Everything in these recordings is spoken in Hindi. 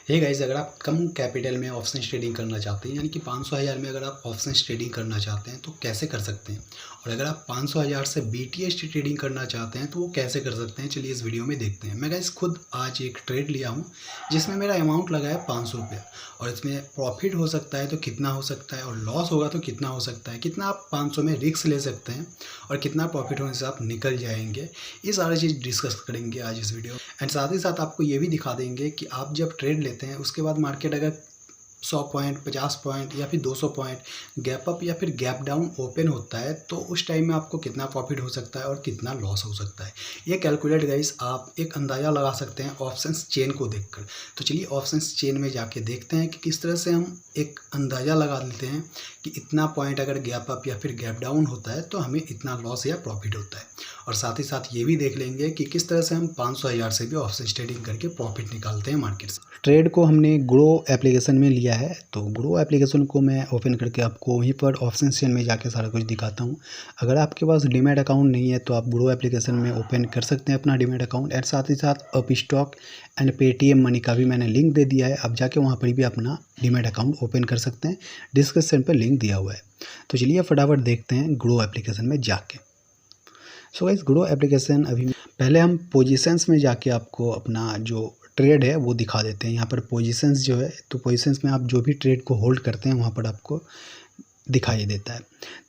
हे गाइस, अगर आप कम कैपिटल में ऑप्शन ट्रेडिंग करना चाहते हैं, यानी कि 500,000 में अगर आप ऑप्शन ट्रेडिंग करना चाहते हैं तो कैसे कर सकते हैं। और अगर आप 500,000 से BTS ट्रेडिंग करना चाहते हैं तो वो कैसे कर सकते हैं, चलिए इस वीडियो में देखते हैं। मैं गाइस खुद आज एक ट्रेड लिया हूँ जिसमें मेरा अमाउंट लगा है 500 रुपया। और इसमें प्रॉफिट हो सकता है तो कितना हो सकता है, और लॉस होगा तो कितना हो सकता है, कितना आप 500 में रिस्क ले सकते हैं और कितना प्रॉफिट होने से आप निकल जाएंगे। ये सारी चीज़ डिस्कस करेंगे आज इस वीडियो। एंड साथ ही साथ आपको ये भी दिखा देंगे कि आप जब ट्रेड लेते हैं उसके बाद मार्केट अगर 100 पॉइंट, 50 पॉइंट या फिर 200 पॉइंट गैप अप या फिर गैप डाउन ओपन होता है तो उस टाइम में आपको कितना प्रॉफिट हो सकता है और कितना लॉस हो सकता है। ये कैलकुलेट गाइस आप एक अंदाज़ा लगा सकते हैं ऑप्शंस चेन को देखकर। तो चलिए ऑप्शंस चेन में जाके देखते हैं कि किस तरह से हम एक अंदाज़ा लगा लेते हैं कि इतना पॉइंट अगर गैप अप या फिर गैप डाउन होता है तो हमें इतना लॉस या प्रॉफिट होता है। और साथ ही साथ ये भी देख लेंगे कि किस तरह से हम 500,000 से भी ऑप्शन ट्रेडिंग करके प्रॉफिट निकालते हैं मार्केट से। ट्रेड को हमने ग्रो एप्लीकेशन में लिया है, तो ग्रो एप्लीकेशन को मैं ओपन करके आपको वहीं पर ऑप्शन चेन में जाके सारा कुछ दिखाता हूँ। अगर आपके पास डीमैट अकाउंट नहीं है तो आप ग्रो एप्लीकेशन में ओपन कर सकते हैं अपना डीमैट अकाउंट। एंड साथ ही साथ up stock and Paytm money का भी मैंने लिंक दे दिया है, आप जाके वहाँ पर भी अपना डीमैट अकाउंट ओपन कर सकते हैं। डिस्क्रिप्शन पर लिंक दिया हुआ है। तो चलिए फटाफट देखते हैं ग्रो एप्लीकेशन में जाके। सो गाइस ग्रो एप्लीकेशन अभी पहले हम पोजीशंस में जाके आपको अपना जो ट्रेड है वो दिखा देते हैं। यहाँ पर पोजीशंस जो है, तो पोजीशंस में आप जो भी ट्रेड को होल्ड करते हैं वहाँ पर आपको दिखाई देता है।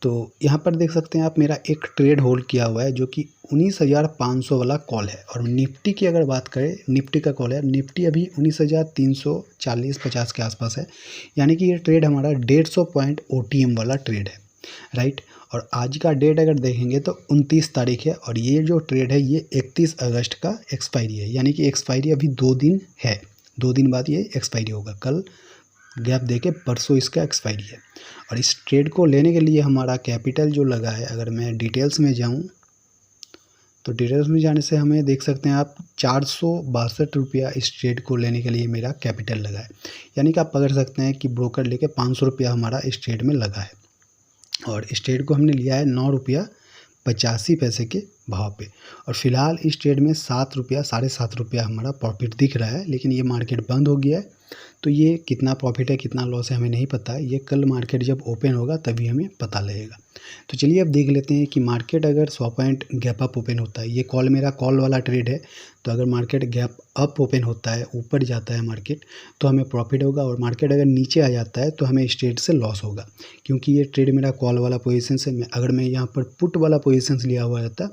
तो यहाँ पर देख सकते हैं आप, मेरा एक ट्रेड होल्ड किया हुआ है जो कि 19,500 वाला कॉल है। और निफ्टी की अगर बात करें, निफ्टी का कॉल है, निफ्टी अभी 19,340-50 के आसपास है। यानी कि ये ट्रेड हमारा 150 पॉइंट OTM वाला ट्रेड है, राइट। और आज का डेट अगर देखेंगे तो 29 तारीख है और ये जो ट्रेड है ये 31 अगस्त का एक्सपायरी है। यानी कि एक्सपायरी अभी 2 दिन है, 2 दिन बाद ये एक्सपायरी होगा। कल गैप देके परसों इसका एक्सपायरी है। और इस ट्रेड को लेने के लिए हमारा कैपिटल जो लगा है, अगर मैं डिटेल्स में जाऊं तो डिटेल्स में जाने से हमें देख सकते हैं आप 462 रुपया इस ट्रेड को लेने के लिए मेरा कैपिटल लगा है। यानी कि आप पकड़ सकते हैं कि ब्रोकर लेके 500 रुपया हमारा इस ट्रेड में लगा है। और इस ट्रेड को हमने लिया है 9 रुपया 85 पैसे के भाव पे। और फिलहाल इस ट्रेड में 7 रुपया, 7.5 रुपया हमारा प्रॉफिट दिख रहा है। लेकिन ये मार्केट बंद हो गया है तो ये कितना प्रॉफिट है कितना लॉस है हमें नहीं पता है। ये कल मार्केट जब ओपन होगा तभी हमें पता लगेगा। तो चलिए अब देख लेते हैं कि मार्केट अगर 100 पॉइंट गैप अप ओपन होता है, ये कॉल मेरा कॉल वाला ट्रेड है, तो अगर मार्केट गैप अप ओपन होता है, ऊपर जाता है मार्केट, तो हमें प्रॉफिट होगा। और मार्केट अगर नीचे आ जाता है तो हमें इस ट्रेड से लॉस होगा, क्योंकि ये ट्रेड मेरा कॉल वाला पोजीशन से अगर मैं यहाँ पर पुट वाला पोजीशन लिया हुआ रहता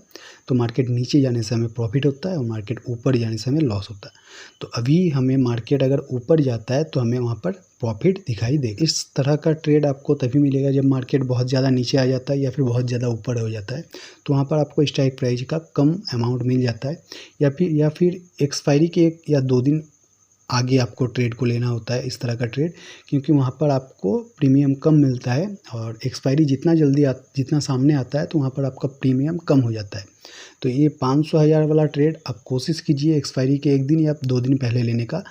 तो मार्केट नीचे जाने से हमें प्रॉफिट होता है और मार्केट ऊपर जाने से हमें लॉस होता है। तो अभी हमें मार्केट अगर ऊपर जाता है तो हमें वहाँ पर प्रॉफिट दिखाई देगा। इस तरह का ट्रेड आपको तभी मिलेगा जब मार्केट बहुत ज़्यादा नीचे आ जाता है या फिर बहुत ज़्यादा ऊपर हो जाता है। तो वहाँ पर आपको स्ट्राइक प्राइस का कम अमाउंट मिल जाता है, या फिर एक्सपायरी के 1 या 2 दिन आगे आपको ट्रेड को लेना होता है इस तरह का ट्रेड, क्योंकि वहाँ पर आपको प्रीमियम कम मिलता है। और एक्सपायरी जितना सामने आता है तो वहाँ पर आपका प्रीमियम कम हो जाता है। तो ये 500,000 वाला ट्रेड आप कोशिश कीजिए एक्सपायरी के 1 दिन या 2 दिन पहले लेने का।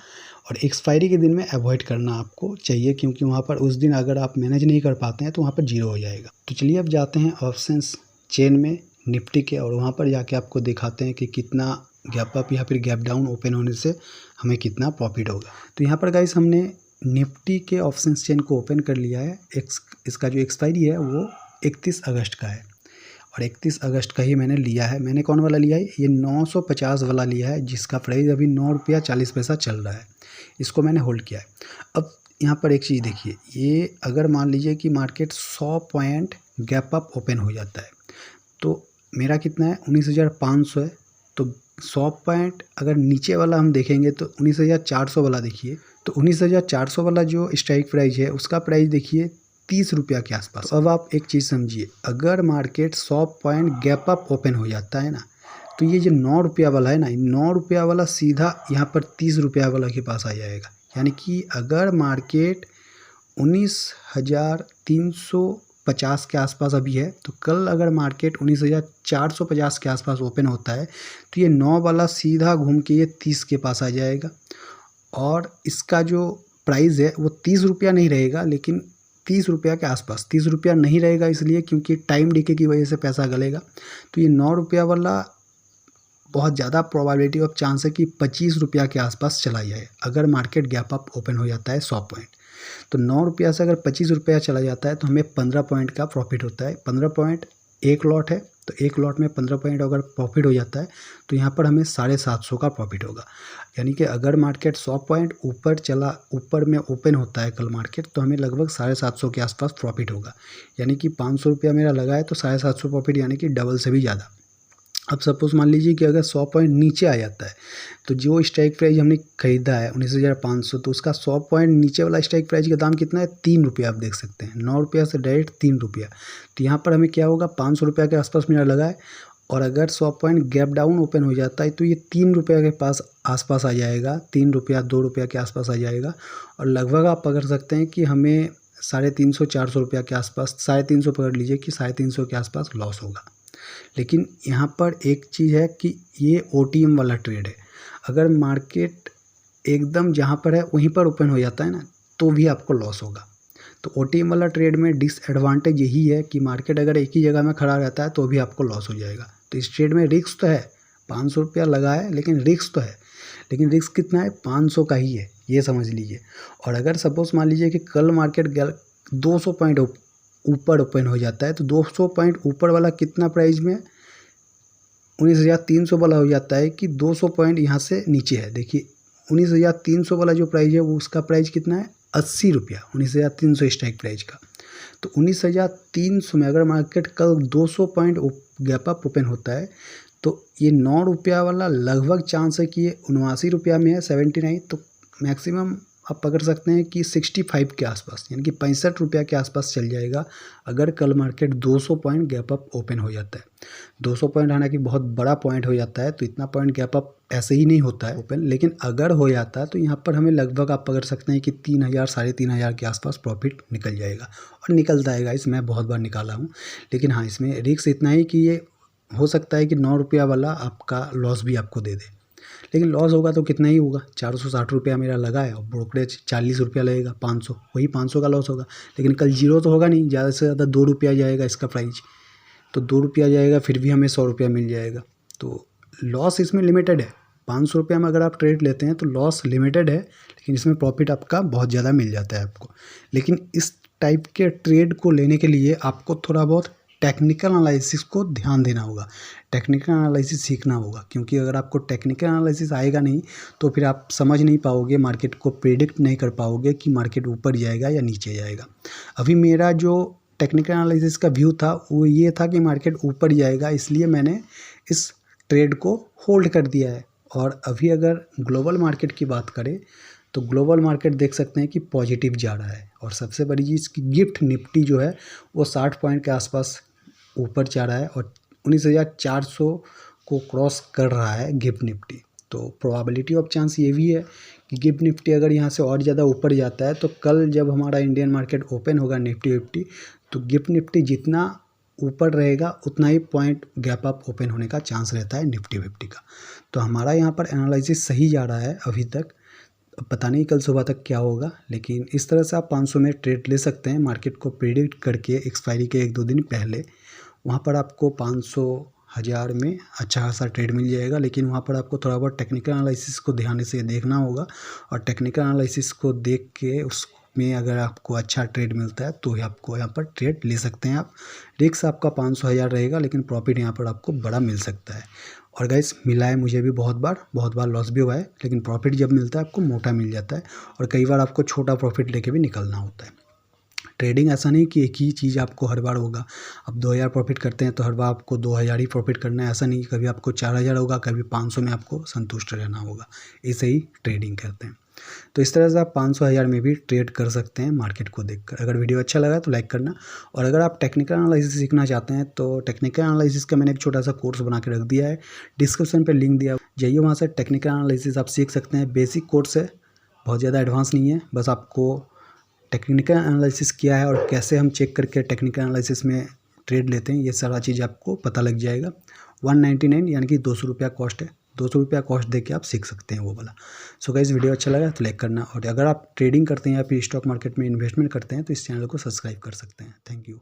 और एक्सपायरी के दिन में अवॉइड करना आपको चाहिए, क्योंकि वहाँ पर उस दिन अगर आप मैनेज नहीं कर पाते हैं तो वहाँ पर जीरो हो जाएगा। तो चलिए अब जाते हैं ऑप्शंस चेन में निफ्टी के, और वहाँ पर जाके आपको दिखाते हैं कि कितना गैप अप या फिर गैप डाउन ओपन होने से हमें कितना प्रॉफिट होगा। तो यहाँ पर गाइस हमने निफ्टी के ऑप्शंस चेन को ओपन कर लिया है। इसका जो एक्सपायरी है वो 31 अगस्त का है और 31 अगस्त का ही मैंने लिया है। मैंने कौन वाला लिया है, ये 950 वाला लिया है, जिसका प्राइस अभी 9 रुपया 40 पैसा चल रहा है। इसको मैंने होल्ड किया है। अब यहाँ पर एक चीज़ देखिए, ये अगर मान लीजिए कि market 100 point gap up open हो जाता है तो मेरा कितना है, 19,500 है। तो 100 पॉइंट अगर नीचे वाला हम देखेंगे तो 19,400 वाला देखिए, तो 19,400 वाला जो स्ट्राइक प्राइस है उसका प्राइस देखिए 30 रुपया के आसपास। अब आप एक चीज़ समझिए, अगर market 100 point gap up open हो जाता है ना, तो ये जो 9 रुपया वाला है ना, 9 रुपया वाला सीधा यहाँ पर 30 रुपया वाला के पास आ जाएगा। यानी कि अगर मार्केट 19,350 के आसपास अभी है, तो कल अगर मार्केट 19,450 के आसपास ओपन होता है तो ये 9 वाला सीधा घूम के ये 30 के पास आ जाएगा। और इसका जो प्राइस है वो 30 रुपया नहीं रहेगा, लेकिन 30 रुपया के आसपास। 30 रुपया नहीं रहेगा इसलिए क्योंकि टाइम डिके की वजह से पैसा गलेगा। तो ये 9 रुपया वाला बहुत ज़्यादा प्रोबेबिलिटी ऑफ चांस है कि 25 रुपया के आसपास चला जाए अगर मार्केट गैप अप ओपन हो जाता है 100 पॉइंट। तो 9 रुपया से अगर 25 रुपया चला जाता है तो हमें 15 पॉइंट का प्रॉफिट होता है। 15 पॉइंट एक लॉट है, तो एक लॉट में 15 पॉइंट अगर प्रॉफिट हो जाता है तो यहाँ पर हमें 750 का प्रॉफिट होगा। यानी कि अगर मार्केट 100 पॉइंट ऊपर में ओपन होता है कल मार्केट, तो हमें लगभग 750 के आसपास प्रॉफिट होगा। यानी कि 500 रुपया मेरा लगा है तो 750 प्रॉफिट, यानी कि डबल से भी ज़्यादा। अब सपोज मान लीजिए कि अगर 100 पॉइंट नीचे आ जाता है तो जो स्ट्राइक प्राइस हमने खरीदा है 19,500, तो उसका 100 पॉइंट नीचे वाला स्ट्राइक प्राइस का दाम कितना है, 3 रुपया। आप देख सकते हैं 9 रुपया से डायरेक्ट 3 रुपया। तो यहाँ पर हमें क्या होगा, 500 रुपया के आसपास मेरा लगा है, और अगर 100 पॉइंट गैप डाउन ओपन हो जाता है तो ये 3 रुपया के आसपास आ जाएगा, 3 रुपया 2 रुपया के आसपास आ जाएगा। और लगभग आप पकड़ सकते हैं कि हमें 350-400 रुपया के आसपास, 350 पकड़ लीजिए कि 350 के आसपास लॉस होगा। लेकिन यहाँ पर एक चीज़ है कि ये OTM वाला ट्रेड है। अगर मार्केट एकदम जहाँ पर है वहीं पर ओपन हो जाता है ना, तो भी आपको लॉस होगा। तो OTM वाला ट्रेड में डिसएडवांटेज यही है कि मार्केट अगर एक ही जगह में खड़ा रहता है तो भी आपको लॉस हो जाएगा। तो इस ट्रेड में रिस्क तो है, 500 रुपया लगा है लेकिन रिस्क तो है, लेकिन रिस्क कितना है, 500 का ही है, ये समझ लीजिए। और अगर सपोज मान लीजिए कि कल मार्केट 200 पॉइंट ऊपर ओपन हो जाता है, तो 200 पॉइंट ऊपर वाला कितना प्राइस में, 19,300 वाला हो जाता है कि 200 पॉइंट यहाँ से नीचे है। देखिए 19,300 वाला जो प्राइस है वो उसका प्राइस कितना है, 80 रुपया, 19,300 स्ट्राइक प्राइस का। तो 19,300 में अगर मार्केट कल 200 पॉइंट गैप अप ओपन होता है तो ये 9 रुपया वाला लगभग चांस है कि ये 79 रुपया में है, 79। तो मैक्सिमम आप पकड़ सकते हैं कि 65 के आसपास, यानी कि 65 रुपया के आसपास चल जाएगा अगर कल market 200 point gap up open हो जाता है। 200 पॉइंट आना कि बहुत बड़ा पॉइंट हो जाता है, तो इतना पॉइंट गैप अप ऐसे ही नहीं होता है ओपन, लेकिन अगर हो जाता है तो यहाँ पर हमें लगभग आप पकड़ सकते हैं कि 3,000 3,500 के आसपास प्रॉफिट निकल जाएगा। और निकलता है गाइस, मैं बहुत बार निकाला हूँ। लेकिन हाँ, इसमें रिस्क इतना ही कि ये हो सकता है कि 9 रुपया वाला आपका लॉस भी आपको दे दे, लेकिन लॉस होगा तो कितना ही होगा, 460 रुपया मेरा लगा है और ब्रोकरेज 40 रुपया लगेगा, 500, वही 500 का लॉस होगा। लेकिन कल जीरो तो होगा नहीं, ज़्यादा से ज़्यादा 2 रुपया जाएगा इसका प्राइस, तो 2 रुपया जाएगा, फिर भी हमें 100 रुपया मिल जाएगा। तो लॉस इसमें लिमिटेड है। 500 रुपया में अगर आप ट्रेड लेते हैं तो लॉस लिमिटेड है, लेकिन इसमें प्रॉफिट आपका बहुत ज़्यादा मिल जाता है आपको। लेकिन इस टाइप के ट्रेड को लेने के लिए आपको थोड़ा बहुत टेक्निकल एनालिसिस को ध्यान देना होगा, टेक्निकल एनालिसिस सीखना होगा, क्योंकि अगर आपको टेक्निकल एनालिसिस आएगा नहीं तो फिर आप समझ नहीं पाओगे, मार्केट को प्रेडिक्ट नहीं कर पाओगे कि मार्केट ऊपर जाएगा या नीचे जाएगा। अभी मेरा जो टेक्निकल एनालिसिस का व्यू था वो ये था कि मार्केट ऊपर जाएगा, इसलिए मैंने इस ट्रेड को होल्ड कर दिया है। और अभी अगर ग्लोबल मार्केट की बात करें तो ग्लोबल मार्केट देख सकते हैं कि पॉजिटिव जा रहा है, और सबसे बड़ी चीज़ की गिफ्ट निफ्टी जो है वो 60 पॉइंट के आसपास ऊपर जा रहा है और 19,400 को क्रॉस कर रहा है गिफ्ट निफ्टी। तो प्रोबेबिलिटी ऑफ चांस ये भी है कि गिफ्ट निफ्टी अगर यहाँ से और ज़्यादा ऊपर जाता है तो कल जब हमारा इंडियन मार्केट ओपन होगा निफ्टी 50, तो गिफ्ट निफ्टी जितना ऊपर रहेगा उतना ही पॉइंट गैप अप ओपन होने का चांस रहता है निफ्टी 50 का। तो हमारा यहाँ पर एनालिसिस सही जा रहा है अभी तक, पता नहीं कल सुबह तक क्या होगा, लेकिन इस तरह से आप 500 में ट्रेड ले सकते हैं मार्केट को प्रेडिक्ट करके एक्सपायरी के 1-2 दिन पहले। वहाँ पर आपको 500 1000 में अच्छा खासा ट्रेड मिल जाएगा, लेकिन वहाँ पर आपको थोड़ा बहुत टेक्निकल एनालिसिस को ध्यान से देखना होगा, और टेक्निकल एनालिसिस को देख के उसमें अगर आपको अच्छा ट्रेड मिलता है तो ही आपको यहाँ पर ट्रेड ले सकते हैं आप। रिस्क आपका 500 1000 रहेगा, लेकिन प्रॉफिट यहाँ पर आपको बड़ा मिल सकता है। और गाइस, मिला है मुझे भी बहुत बार लॉस भी हुआ है, लेकिन प्रॉफिट जब मिलता है आपको मोटा मिल जाता है, और कई बार आपको छोटा प्रॉफिट लेके भी निकलना होता है। ट्रेडिंग ऐसा नहीं कि एक ही चीज़ आपको हर बार होगा। अब 2000 प्रॉफिट करते हैं तो हर बार आपको 2000 ही प्रॉफिट करना है, ऐसा नहीं। कभी आपको 4000 होगा, कभी 500 में आपको संतुष्ट रहना होगा। ऐसे ही ट्रेडिंग करते हैं। तो इस तरह से आप 500 1000 में भी ट्रेड कर सकते हैं मार्केट को देखकर। अगर वीडियो अच्छा लगा तो लाइक करना, और अगर आप टेक्निकल एनालिसिस सीखना चाहते हैं तो टेक्निकल एनालिसिस का मैंने एक छोटा सा कोर्स बना के रख दिया है, डिस्क्रिप्शन पर लिंक दिया, जाइए वहाँ से टेक्निकल एनालिसिस आप सीख सकते हैं। बेसिक कोर्स है, बहुत ज़्यादा एडवांस नहीं है, बस आपको टेक्निकल एनालिसिस क्या है और कैसे हम चेक करके टेक्निकल एनालिसिस में ट्रेड लेते हैं, ये सारा चीज़ आपको पता लग जाएगा। 199 यानी कि 200 रुपया कॉस्ट है, 200 रुपया कॉस्ट दे के आप सीख सकते हैं वो वाला। सो गाइस, वीडियो अच्छा लगा तो लाइक करना, और अगर आप ट्रेडिंग करते हैं या फिर स्टॉक मार्केट में इन्वेस्टमेंट करते हैं तो इस चैनल को सब्सक्राइब कर सकते हैं। Thank you.